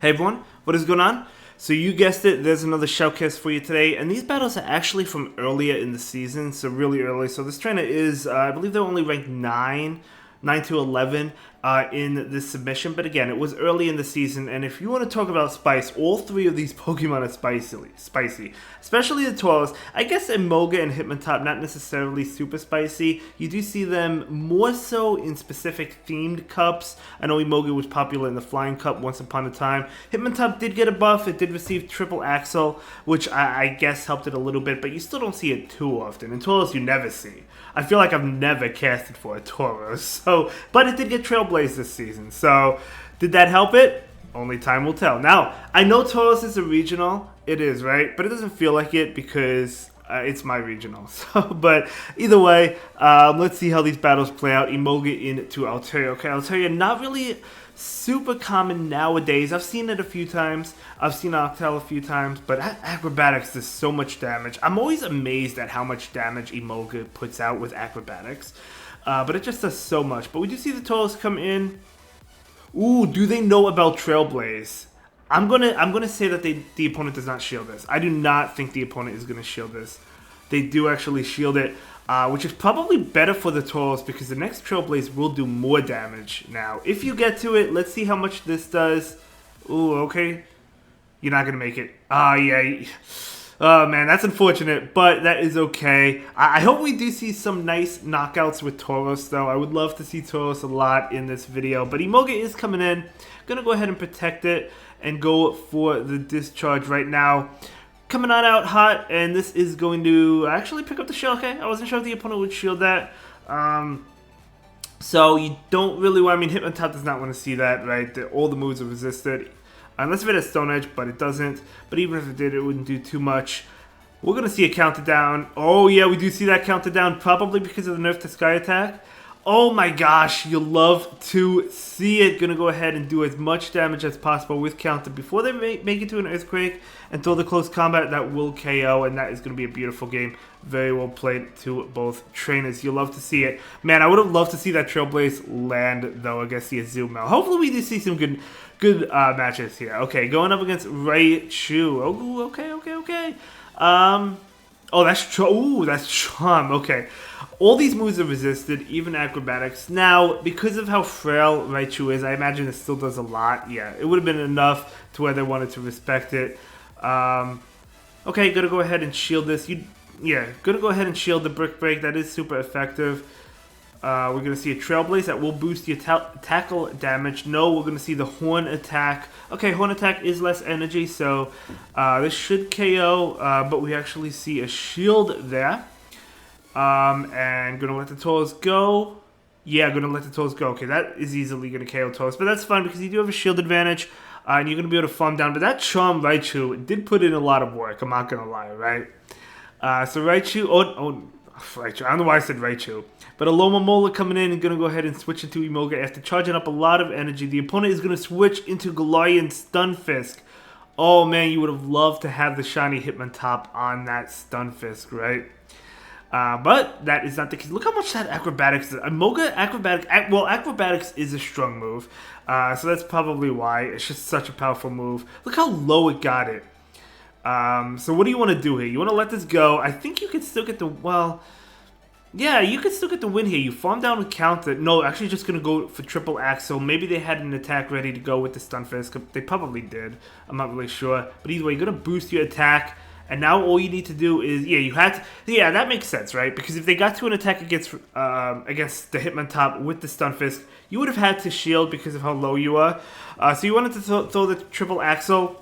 Hey everyone, what is going on? So you guessed it, there's another shoutcast for you today, and these battles are actually from earlier in the season, so really early. So this trainer is, I believe they're only ranked 9 to 11 in this submission, but again, it was early in the season, and if you want to talk about spice, all three of these Pokemon are spicy, especially the Tauros. I guess Emolga and Hitmontop, not necessarily super spicy. You do see them more so in specific themed cups. I know Emolga was popular in the Flying Cup once upon a time. Hitmontop did get a buff, it did receive Triple Axle, which I guess helped it a little bit, but you still don't see it too often. And Tauros you never see. I feel like I've never casted for a Tauros, but it did get Trailblaze this season, so did that help it? Only time will tell. Now, I know Tauros is a regional, it is, right? But it doesn't feel like it because it's my regional. So, but either way, let's see how these battles play out. Emolga into Altaria. Okay, Altaria, not really super common nowadays. I've seen it a few times. I've seen Octal a few times, but Acrobatics does so much damage. I'm always amazed at how much damage Emolga puts out with Acrobatics. But it just does so much. But we do see the Tauros come in. Ooh, do they know about Trailblaze? I'm gonna say that the opponent does not shield this. I do not think the opponent is gonna shield this. They do actually shield it, which is probably better for the Tauros because the next Trailblaze will do more damage now. If you get to it, let's see how much this does. Ooh, okay. You're not gonna make it. Yeah. Oh man, that's unfortunate, but that is okay. I hope we do see some nice knockouts with Tauros, though. I would love to see Tauros a lot in this video, but Emolga is coming in. Gonna go ahead and protect it and go for the discharge right now. Coming on out hot, and this is going to actually pick up the shield. Okay, I wasn't sure if the opponent would shield that. So you don't really want, I mean, Hitmontop does not want to see that, right? All the moves are resisted. Unless if it has Stone Edge, but it doesn't. But even if it did, it wouldn't do too much. We're going to see a counter down. Oh, yeah, we do see that counter down, probably because of the nerf to Sky Attack. Oh my gosh, you'll love to see it. Going to go ahead and do as much damage as possible with counter before they make it to an Earthquake and throw the close combat. That will KO, and that is going to be a beautiful game. Very well played to both trainers. You'll love to see it. Man, I would have loved to see that Trailblaze land, though, against the Azumarill. Hopefully we do see some good matches here. Okay, going up against Raichu. Oh, okay. Oh, that's Charm. Okay. All these moves are resisted, even Acrobatics. Now, because of how frail Raichu is, I imagine it still does a lot. Yeah, it would have been enough to where they wanted to respect it. Okay, gonna go ahead and shield this. Gonna go ahead and shield the Brick Break. That is super effective. We're going to see a Trailblaze that will boost your tackle damage. No, we're going to see the Horn Attack. Okay, Horn Attack is less energy, so this should KO, but we actually see a shield there. And going to let the Tauros go. Yeah, going to let the Tauros go. Okay, that is easily going to KO Tauros, but that's fine because you do have a shield advantage, and you're going to be able to farm down. But that Charm Raichu did put in a lot of work, I'm not going to lie, right? So Raichu, Raichu, I don't know why I said Raichu. But Alomomola coming in and going to go ahead and switch into Emolga after charging up a lot of energy. The opponent is going to switch into Galarian Stunfisk. Oh man, you would have loved to have the shiny Hitmontop on that Stunfisk, right? But that is not the case. Look how much that Acrobatics is. Acrobatics is a strong move. So that's probably why. It's just such a powerful move. Look how low it got it. So what do you want to do here? You want to let this go. I think you can still get the, well, yeah, you can still get the win here. You farm down with counter. No, actually just going to go for Triple Axle. Maybe they had an attack ready to go with the Stunfisk. They probably did. I'm not really sure. But either way, you're going to boost your attack. And now all you need to do is, yeah, that makes sense, right? Because if they got to an attack against the Hitmontop with the Stunfisk, you would have had to shield because of how low you are. So you wanted to throw the Triple Axle.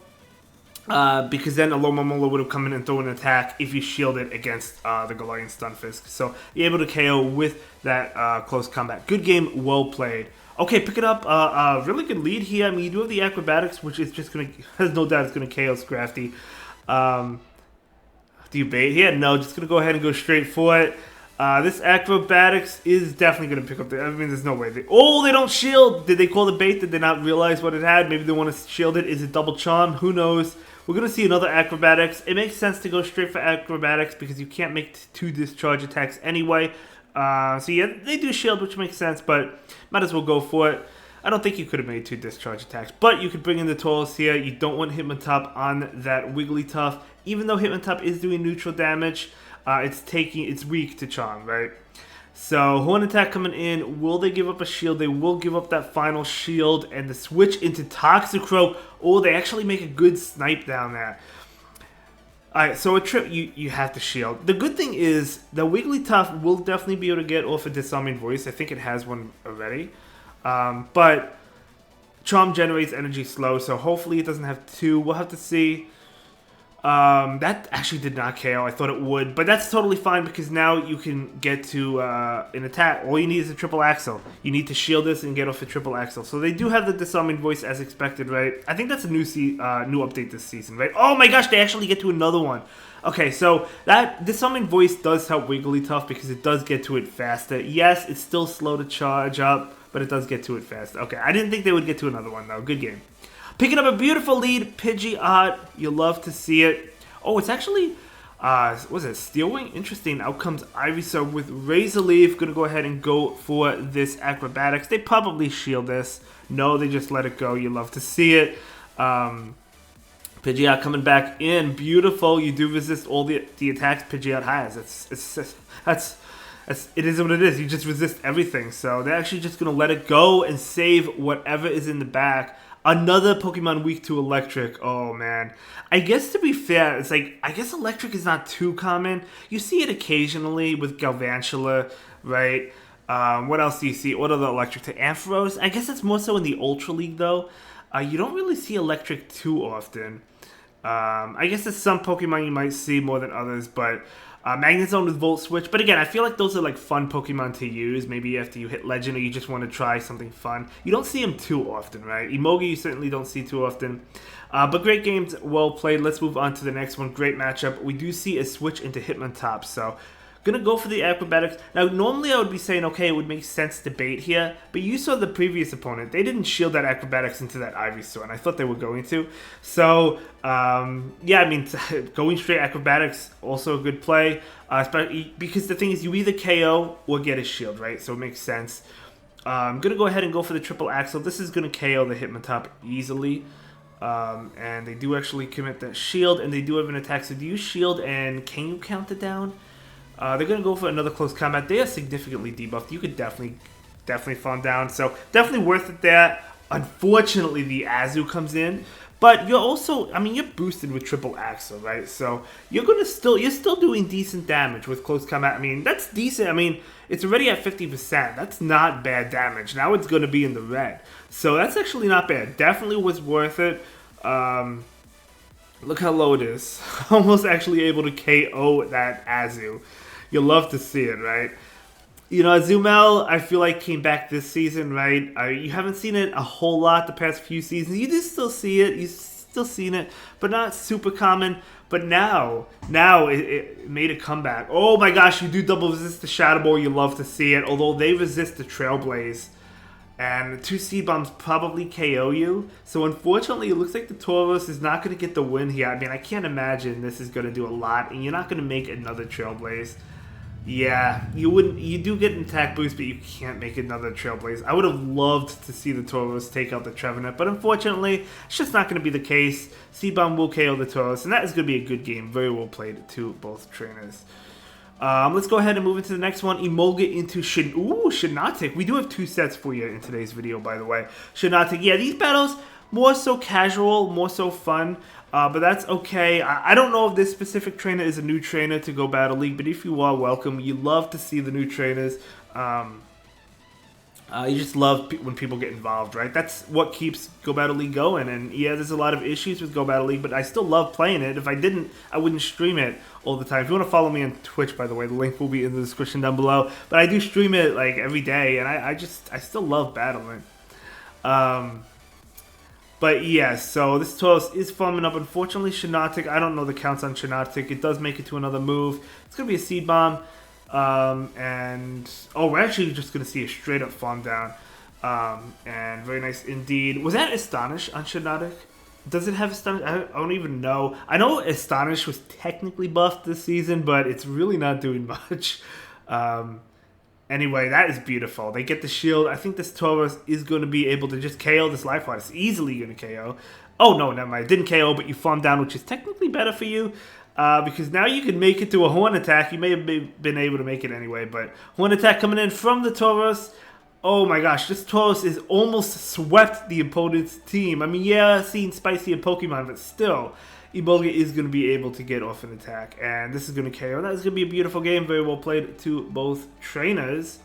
Because then Alomomola would have come in and thrown an attack if you shielded against the Galarian Stunfisk. So you're able to KO with that close combat. Good game, well played. Okay, picking up a really good lead here. I mean, you do have the Acrobatics, which is just going to, has no doubt it's going to KO Scrafty. Do you bait here? No, just going to go ahead and go straight for it. This Acrobatics is definitely going to pick up the, I mean, there's no way. They don't shield. Did they call the bait? Did they not realize what it had? Maybe they want to shield it. Is it double charm? Who knows? We're going to see another Acrobatics. It makes sense to go straight for Acrobatics because you can't make two discharge attacks anyway. So yeah, they do shield, which makes sense, but might as well go for it. I don't think you could have made 2 discharge attacks, but you could bring in the Tauros here. You don't want Hitmontop on that Wigglytuff. Even though Hitmontop is doing neutral damage, it's weak to Charm, right? So Horn Attack coming in. Will they give up a shield? They will give up that final shield, and the switch into Toxicroak. Oh, they actually make a good snipe down there. Alright, so a trip, you have to shield. The good thing is, the Wigglytuff will definitely be able to get off a Disarming Voice. I think it has one already. But Charm generates energy slow, so hopefully it doesn't have 2. We'll have to see. That actually did not KO. I thought it would, but that's totally fine because now you can get to an attack. All you need is a triple axle. You need to shield this and get off a triple axle. So they do have the Disarming Voice as expected, right? I think that's a new update this season, right? Oh my gosh, they actually get to another one. Okay, so that Disarming Voice does help Wigglytuff because it does get to it faster. Yes, it's still slow to charge up, but it does get to it faster. Okay, I didn't think they would get to another one though. Good game. Picking up a beautiful lead, Pidgeot. You love to see it. Oh, it's actually, was it Steel Wing? Interesting. Out comes Ivysaur with Razor Leaf. Gonna go ahead and go for this Acrobatics. They probably shield this. No, they just let it go. You love to see it. Pidgeot coming back in. Beautiful. You do resist all the attacks Pidgeot has. It is what it is. You just resist everything. So they're actually just gonna let it go and save whatever is in the back. Another Pokemon weak to Electric. Oh, man. I guess to be fair, it's like, I guess Electric is not too common. You see it occasionally with Galvantula, right? What else do you see? What other Electric? To Ampharos? I guess it's more so in the Ultra League, though. You don't really see Electric too often. I guess there's some Pokemon you might see more than others, but Magnezone with Volt Switch. But again, I feel like those are like fun Pokemon to use. Maybe after you hit Legend or you just want to try something fun. You don't see them too often, right? Emogi you certainly don't see too often. But great games, well played. Let's move on to the next one. Great matchup. We do see a switch into Hitmontop, so gonna go for the Acrobatics. Now, normally I would be saying, okay, it would make sense to bait here, but you saw the previous opponent. They didn't shield that Acrobatics into that Ivysaur, and I thought they were going to. So, yeah, I mean, going straight Acrobatics, also a good play, because the thing is, you either KO or get a shield, right? So it makes sense. I'm gonna go ahead and go for the Triple Axle. This is gonna KO the Hitmontop easily. And they do actually commit that shield, and they do have an attack. So do you shield, and can you count it down? They're going to go for another close combat. They are significantly debuffed. You could definitely farm down. So definitely worth it there. Unfortunately, the Azu comes in. But you're also, I mean, you're boosted with Triple Axle, right? So you're still doing decent damage with close combat. I mean, that's decent. I mean, it's already at 50%. That's not bad damage. Now it's going to be in the red. So that's actually not bad. Definitely was worth it. Look how low it is. Almost actually able to KO that Azu. You'll love to see it, right? You know, Azumel, I feel like came back this season, right? You haven't seen it a whole lot the past few seasons. You do still see it. You've still seen it, but not super common. But now it made a comeback. Oh my gosh, you do double resist the Shadow Ball. You love to see it. Although they resist the Trailblaze. And 2 Seed Bombs probably KO you. So unfortunately, it looks like the Tauros is not going to get the win here. I mean, I can't imagine this is going to do a lot. And you're not going to make another Trailblaze. Yeah, you wouldn't. You do get an attack boost, but you can't make another Trailblaze. I would have loved to see the Tauros take out the Trevenant, but unfortunately, it's just not going to be the case. Seed-Bomb will KO the Tauros, and that is going to be a good game. Very well played to both trainers. Let's go ahead and move into the next one. Emolga into Shiinotic. We do have 2 sets for you in today's video, by the way. Shiinotic. Yeah, these battles, more so casual, more so fun. But that's okay. I don't know if this specific trainer is a new trainer to Go Battle League, but if you are, welcome. You love to see the new trainers. You just love when people get involved, right? That's what keeps Go Battle League going. And yeah, there's a lot of issues with Go Battle League, but I still love playing it. If I didn't, I wouldn't stream it all the time. If you want to follow me on Twitch, by the way, the link will be in the description down below. But I do stream it like every day, and I still love battling. But yeah, so this Tauros is farming up. Unfortunately, Shiinotic, I don't know the counts on Shiinotic. It does make it to another move. It's going to be a Seed Bomb. And we're actually just going to see a straight up farm down. And very nice indeed. Was that Astonish on Shiinotic? Does it have Astonish? I don't even know. I know Astonish was technically buffed this season, but it's really not doing much. Anyway, that is beautiful. They get the shield. I think this Tauros is going to be able to just KO this Life Orb. It's easily going to KO. Oh, no, never mind. It didn't KO, but you farm down, which is technically better for you. Because now you can make it to a Horn attack. You may have been able to make it anyway, but Horn attack coming in from the Tauros. Oh my gosh, this Tauros is almost swept the opponent's team. I mean, yeah, seeing SPICIER Pokemon, but still, Emolga is going to be able to get off an attack. And this is going to KO. That is going to be a beautiful game. Very well played to both trainers.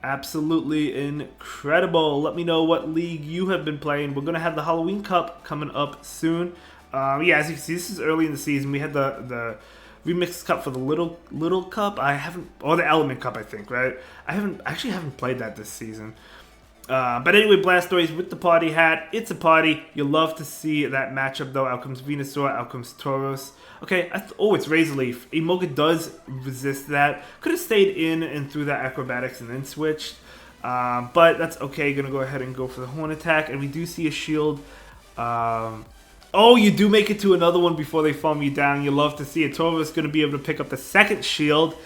Absolutely incredible. Let me know what league you have been playing. We're going to have the Halloween Cup coming up soon. Yeah, as you can see, this is early in the season. We had the Remix Cup for the Little Cup. I haven't, or the Element Cup, I think, right? I actually haven't played that this season. But anyway, Blastoise with the party hat. It's a party. You love to see that matchup, though. Out comes Venusaur, out comes Tauros. Okay, oh, it's Razor Leaf. Emolga does resist that. Could have stayed in and threw that Acrobatics and then switched. But that's okay. Gonna go ahead and go for the Horn attack. And we do see a shield. Oh, you do make it to another one before they farm you down. You love to see it. Tauros going to be able to pick up the second shield.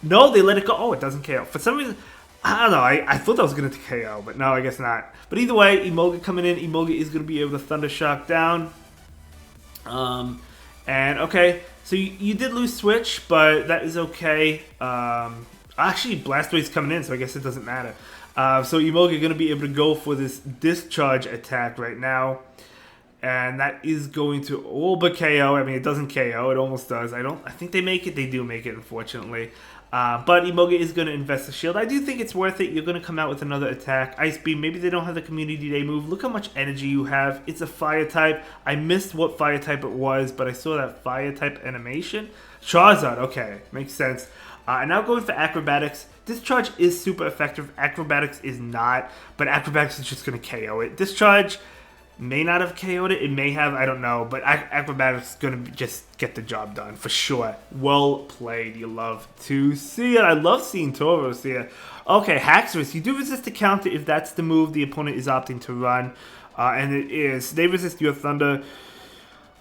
No, they let it go. Oh, it doesn't KO. For some reason, I don't know. I thought that was going to KO, but no, I guess not. But either way, Emolga coming in. Emolga is going to be able to Thunder Shock down. And okay, so you did lose Switch, but that is okay. Actually, Blastoise coming in, so I guess it doesn't matter. So Emolga going to be able to go for this Discharge attack right now. And that is going to all but KO. I mean, it doesn't KO. It almost does. I think they make it. They do make it, unfortunately. But Emolga is going to invest the shield. I do think it's worth it. You're going to come out with another attack. Ice Beam. Maybe they don't have the Community Day move. Look how much energy you have. It's a Fire type. I missed what Fire type it was, but I saw that Fire type animation. Charizard. Okay. Makes sense. And now going for Acrobatics. Discharge is super effective. Acrobatics is not. But Acrobatics is just going to KO it. Discharge may not have KO'd it. It may have. I don't know. But Acrobatics is going to just get the job done for sure. Well played. You love to see it. I love seeing Tauros here. Okay, Haxorus. You do resist the counter if that's the move the opponent is opting to run. And it is. They resist your Thunder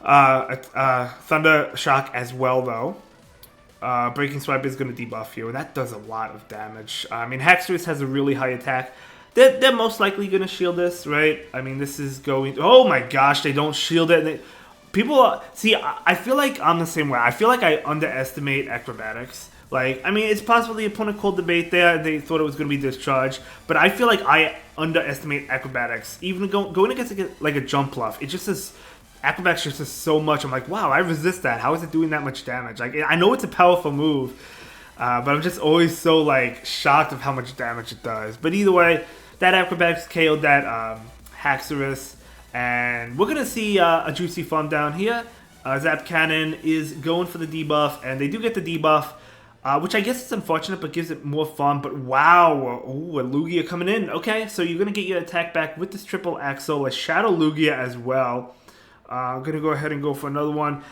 Shock as well, though. Breaking Swipe is going to debuff you. And that does a lot of damage. I mean, Haxorus has a really high attack. They're most likely going to shield this, right? I mean, this is going... Oh my gosh, they don't shield it. People... See, I feel like I'm the same way. I feel like I underestimate Acrobatics. Like, I mean, it's possible the opponent called the bait there. They thought it was going to be Discharge. But I feel like I underestimate Acrobatics. Even going against like a Jump Bluff, it just is... Acrobatics just does so much. I'm like, wow, I resist that. How is it doing that much damage? Like, I know it's a powerful move. But I'm just always so, like, shocked of how much damage it does. But either way, that Acrobatics KO'd that Haxorus. And we're going to see a juicy farm down here. Zap Cannon is going for the debuff. And they do get the debuff, which I guess is unfortunate, but gives it more farm. But wow, ooh, a Lugia coming in. Okay, so you're going to get your attack back with this triple Axle, a Shadow Lugia as well. I'm going to go ahead and go for another one.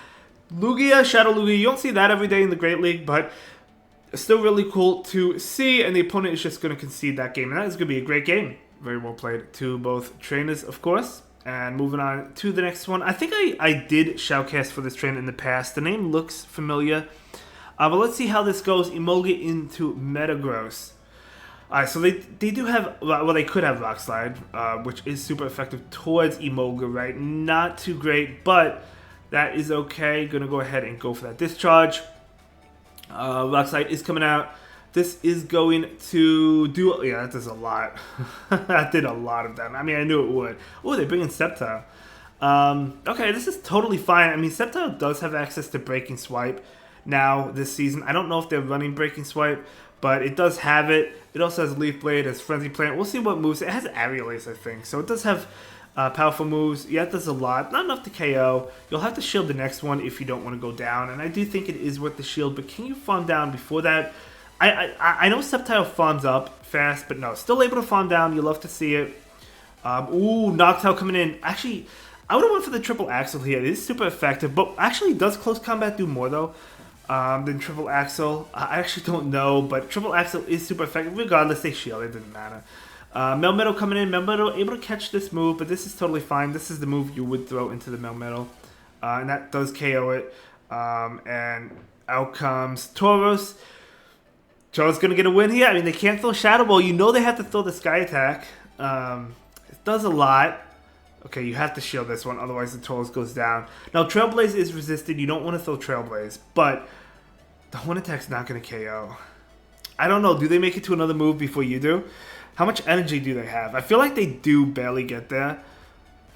Lugia, Shadow Lugia, you don't see that every day in the Great League, but... still really cool to see, and the opponent is just going to concede that game, and that is going to be a great game. Very well played to both trainers, of course. And moving on to the next one. I think I did shoutcast for this trainer in the past. The name looks familiar. But let's see how this goes. Emolga into Metagross. Alright, so they do have... Well, they could have Rock Slide, which is super effective towards Emolga, right? Not too great, but that is okay. Going to go ahead and go for that Discharge. Rock Slide is coming out. This is going to do... Yeah, that does a lot. That did a lot of damage. I mean, I knew it would. Oh, they bring in Sceptile. Okay, this is totally fine. I mean, Sceptile does have access to Breaking Swipe now this season. I don't know if they're running Breaking Swipe, but it does have it. It also has Leaf Blade, has Frenzy Plant. We'll see what moves. It has Aerial Ace, I think. So it does have... powerful moves. Yeah, it does a lot. Not enough to KO. You'll have to shield the next one if you don't want to go down. And I do think it is worth the shield. But can you farm down before that? I know Sceptile farms up fast, but no. Still able to farm down. You love to see it. Ooh, Noctowl coming in. Actually, I would have went for the triple Axle here. It is super effective. But actually, does Close Combat do more, though, than triple Axle? I actually don't know. But triple Axle is super effective. Regardless, they shield. It doesn't matter. Melmetal coming in. Melmetal able to catch this move, but this is totally fine. This is the move you would throw into the Melmetal. And that does KO it. And out comes Tauros. Joe's going to get a win here. I mean, they can't throw Shadow Ball. You know they have to throw the Sky Attack. It does a lot. Okay, you have to shield this one, otherwise the Tauros goes down. Now, Trailblaze is resisted. You don't want to throw Trailblaze, but the Horn Attack's not going to KO. I don't know. Do they make it to another move before you do? How much energy do they have? I feel like they do barely get there.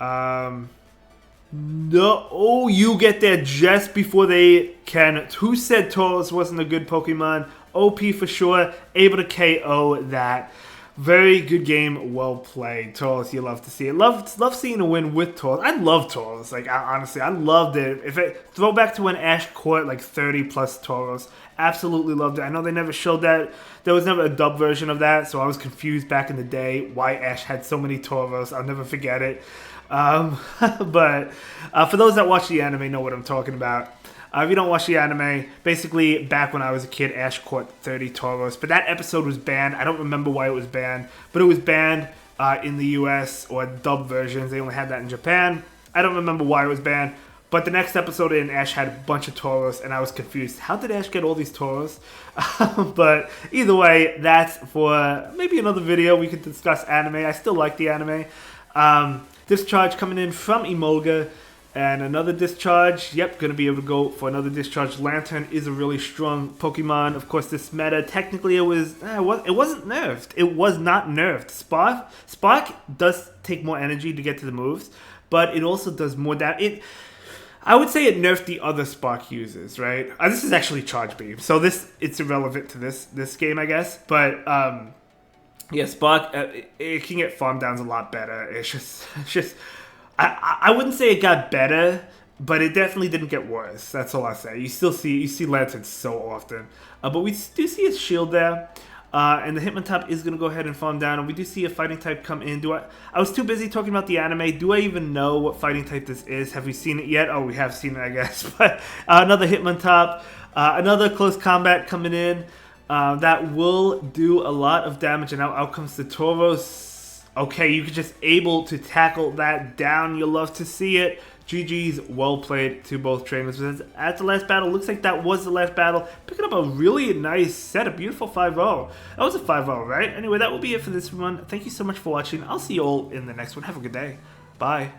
No. Oh, you get there just before they can. Who said Tauros wasn't a good Pokemon? OP for sure. Able to KO that. Very good game. Well played. Tauros, you love to see it. Love seeing a win with Tauros. I love Tauros. Like, honestly, I loved it. Throw back to when Ash caught like 30 plus Tauros. Absolutely loved it. I know they never showed that. There was never a dub version of that, so I was confused back in the day why Ash had so many Tauros. I'll never forget it. But for those that watch the anime know what I'm talking about. If you don't watch the anime, basically back when I was a kid, Ash caught 30 Tauros. But that episode was banned. I don't remember why it was banned. But it was banned in the US or dub versions. They only had that in Japan. I don't remember why it was banned. But the next episode in, Ash had a bunch of Tauros, and I was confused. How did Ash get all these Tauros? But either way, that's for maybe another video. We could discuss anime. I still like the anime. Discharge coming in from Emolga. And another Discharge. Yep, going to be able to go for another Discharge. Lantern is a really strong Pokemon. Of course, this meta, technically it wasn't nerfed. It was not nerfed. Spark does take more energy to get to the moves, but it also does more damage. I would say it nerfed the other Spark users, right? This is actually Charge Beam, so it's irrelevant to this game, I guess. But yeah, Spark it can get farm downs a lot better. It's just. I wouldn't say it got better, but it definitely didn't get worse. That's all I say. You see Lantern so often, but we do see his shield there, and the Hitmontop is gonna go ahead and farm down, and we do see a fighting type come in. I was too busy talking about the anime. Do I even know what fighting type this is? Have we seen it yet? Oh, we have seen it, I guess. But another Hitmontop, another close combat coming in. That will do a lot of damage, and now out comes the Tauros. Okay, you could just able to tackle that down. You'll love to see it. GG's, well played to both trainers. That's the last battle. Looks like that was the last battle. Picking up a really nice set, a beautiful 5-0. That was a 5-0, right? Anyway, that will be it for this one. Thank you so much for watching. I'll see you all in the next one. Have a good day. Bye.